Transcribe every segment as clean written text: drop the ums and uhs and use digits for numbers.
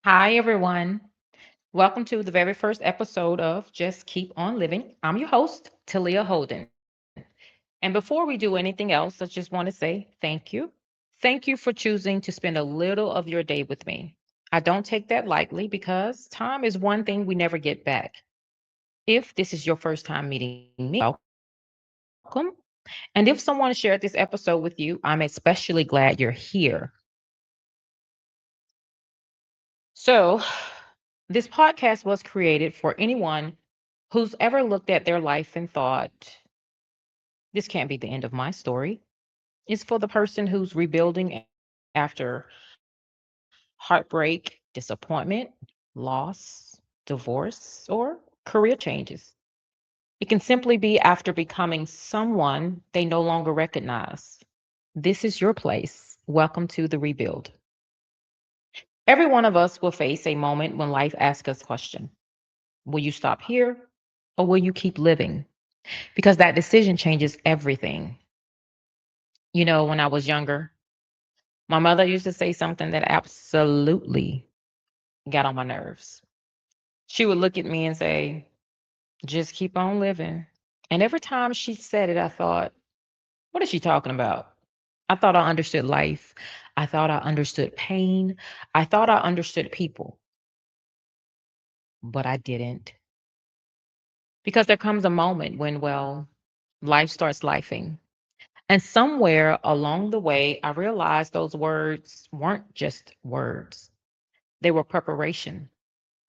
Hi, everyone. Welcome to the very first episode of Just Keep On Living. I'm your host, Talia Holden. And before we do anything else, I just want to say thank you. Thank you for choosing to spend a little of your day with me. I don't take that lightly because time is one thing we never get back. If this is your first time meeting me, welcome. And if someone shared this episode with you, I'm especially glad you're here. So, this podcast was created for anyone who's ever looked at their life and thought, this can't be the end of my story. It's for the person who's rebuilding after heartbreak, disappointment, loss, divorce, or career changes. It can simply be after becoming someone they no longer recognize. This is your place. Welcome to the rebuild. Every one of us will face a moment when life asks us a question. Will you stop here or will you keep living? Because that decision changes everything. When I was younger, my mother used to say something that absolutely got on my nerves. She would look at me and say, just keep on living. And every time she said it, I thought, what is she talking about? I thought I understood life. I thought I understood pain. I thought I understood people, but I didn't. Because there comes a moment when, well, life starts lifing. And somewhere along the way, I realized those words weren't just words, they were preparation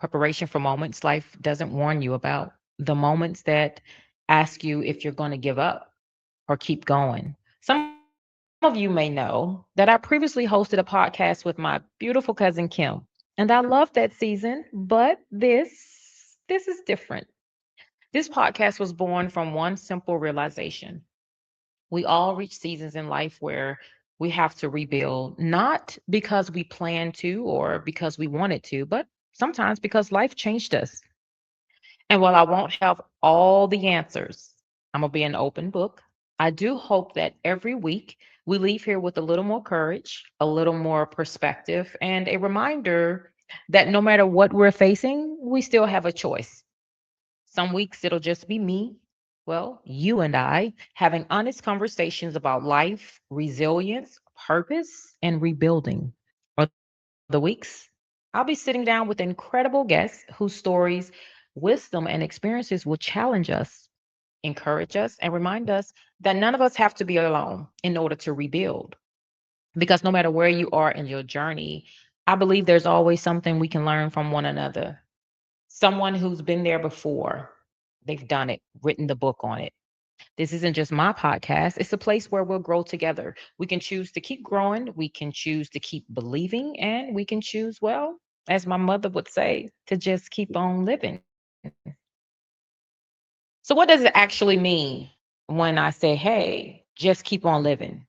for moments life doesn't warn you about, the moments that ask you if you're going to give up or keep going. Some of you may know that I previously hosted a podcast with my beautiful cousin Kim, and I loved that season, but this is different. This podcast was born from one simple realization. We all reach seasons in life where we have to rebuild, not because we plan to or because we wanted to, but sometimes because life changed us. And while I won't have all the answers, I'm going to be an open book. I do hope that every week we leave here with a little more courage, a little more perspective, and a reminder that no matter what we're facing, we still have a choice. Some weeks it'll just be me, well, you and I, having honest conversations about life, resilience, purpose, and rebuilding. Other weeks, I'll be sitting down with incredible guests whose stories, wisdom, and experiences will challenge us, encourage us, and remind us that none of us have to be alone in order to rebuild. Because no matter where you are in your journey, I believe there's always something we can learn from one another. Someone who's been there before, they've done it, written the book on it. This isn't just my podcast, it's a place where we'll grow together. We can choose to keep growing, we can choose to keep believing, and we can choose, well, as my mother would say, to just keep on living. So, what does it actually mean when I say, hey, just keep on living?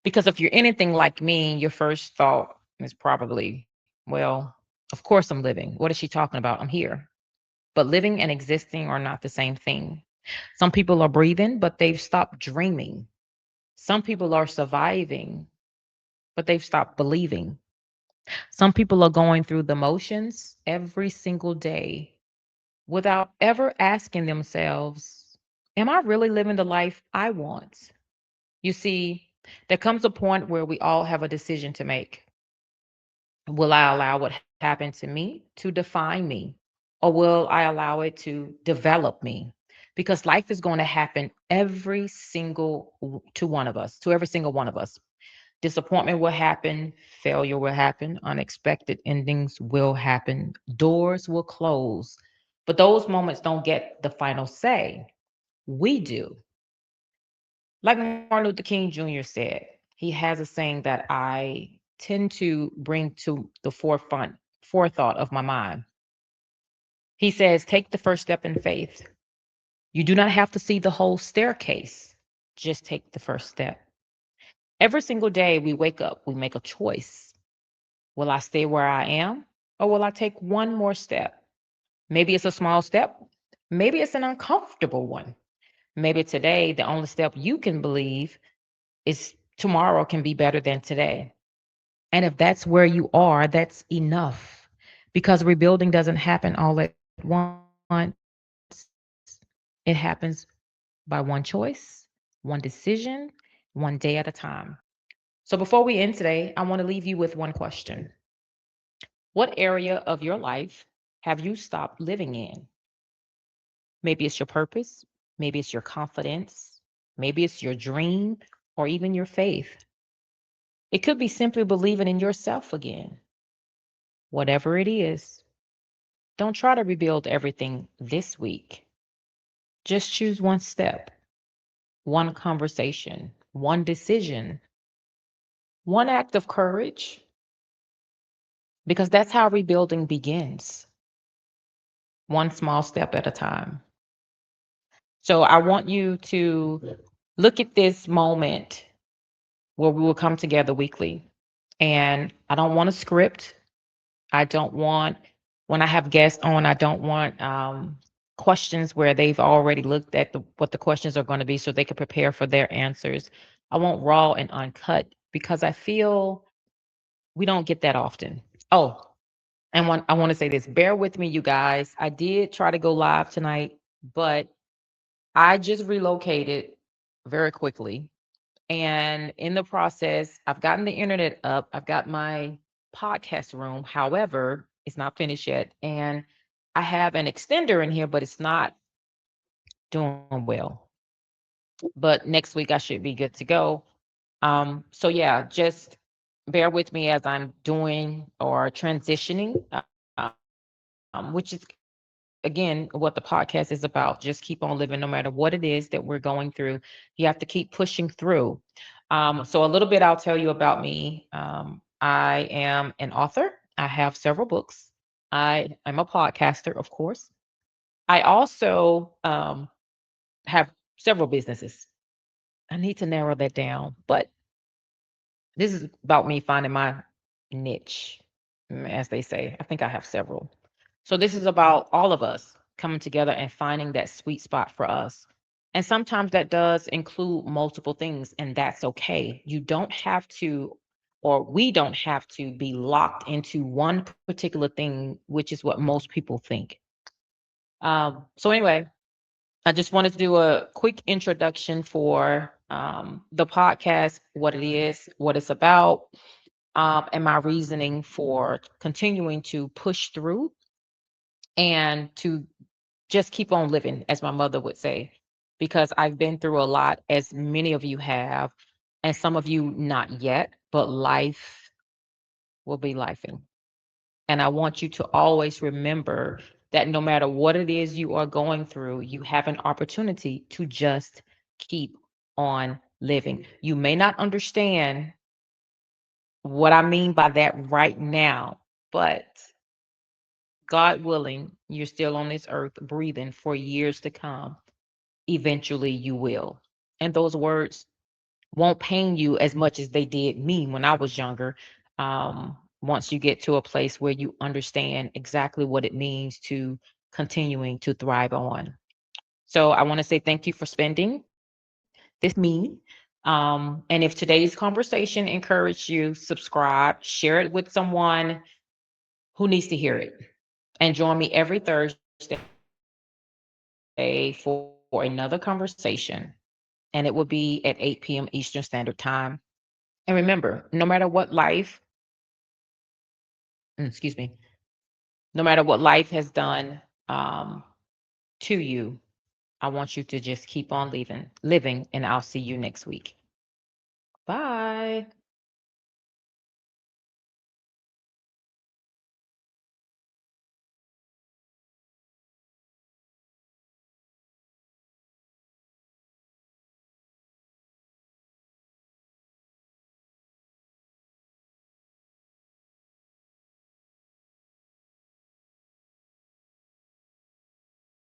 Because if you're anything like me, your first thought is probably, well, of course I'm living. What is she talking about? I'm here. But living and existing are not the same thing. Some people are breathing, but they've stopped dreaming. Some people are surviving, but they've stopped believing. Some people are going through the motions every single day without ever asking themselves, am I really living the life I want? You see, there comes a point where we all have a decision to make. Will I allow what happened to me to define me? Or will I allow it to develop me? Because life is going to happen to one of us, to every single one of us. Disappointment will happen, failure will happen, unexpected endings will happen, doors will close. But those moments don't get the final say. We do. Like Martin Luther King Jr. said, he has a saying that I tend to bring to the forethought of my mind. He says, take the first step in faith. You do not have to see the whole staircase. Just take the first step. Every single day we wake up, we make a choice. Will I stay where I am or will I take one more step? Maybe it's a small step. Maybe it's an uncomfortable one. Maybe today, the only step you can believe is tomorrow can be better than today. And if that's where you are, that's enough. because rebuilding doesn't happen all at once. It happens by one choice, one decision, one day at a time. So before we end today, I want to leave you with one question. What area of your life have you stopped living in? Maybe it's your purpose, maybe it's your confidence, maybe it's your dream, or even your faith. It could be simply believing in yourself again. Whatever it is, don't try to rebuild everything this week. Just choose one step, one conversation, one decision, one act of courage, because that's how rebuilding begins, one small step at a time. So I want you to look at this moment where we will come together weekly. And I don't want a script. I don't want, when I have guests on, I don't want questions where they've already looked at what the questions are going to be so they can prepare for their answers. I want raw and uncut because I feel we don't get that often. Oh, and I want to say this, bear with me, you guys. I did try to go live tonight, but I just relocated very quickly. And in the process, I've gotten the internet up. I've got my podcast room. However, it's not finished yet. And I have an extender in here, but it's not doing well. But next week I should be good to go. So yeah, just bear with me as I'm doing or transitioning, which is again what the podcast is about. Just keep on living no matter what it is that we're going through. You have to keep pushing through. So a little bit I'll tell you about me. I am an author. I have several books. I'm a podcaster, of course. I also have several businesses. I need to narrow that down, but this is about me finding my niche, as they say. I think I have several. So this is about all of us coming together and finding that sweet spot for us. And sometimes that does include multiple things, and that's okay. You don't have to, or we don't have to be locked into one particular thing, which is what most people think. So anyway, I just wanted to do a quick introduction for the podcast, what it is, what it's about, and my reasoning for continuing to push through and to just keep on living, as my mother would say, because I've been through a lot, as many of you have, and some of you not yet, but life will be lifing. And I want you to always remember that no matter what it is you are going through, you have an opportunity to just keep on living. You may not understand what I mean by that right now, but God willing, you're still on this earth breathing for years to come. Eventually, you will. And those words won't pain you as much as they did me when I was younger. Once you get to a place where you understand exactly what it means to continuing to thrive on. So I want to say thank you for spending this me. And if today's conversation encouraged you, subscribe, share it with someone who needs to hear it. And join me every Thursday for another conversation. And it will be at 8 p.m. Eastern Standard Time. And remember, no matter what life, excuse me, no matter what life has done to you, I want you to just keep on living, and I'll see you next week. Bye.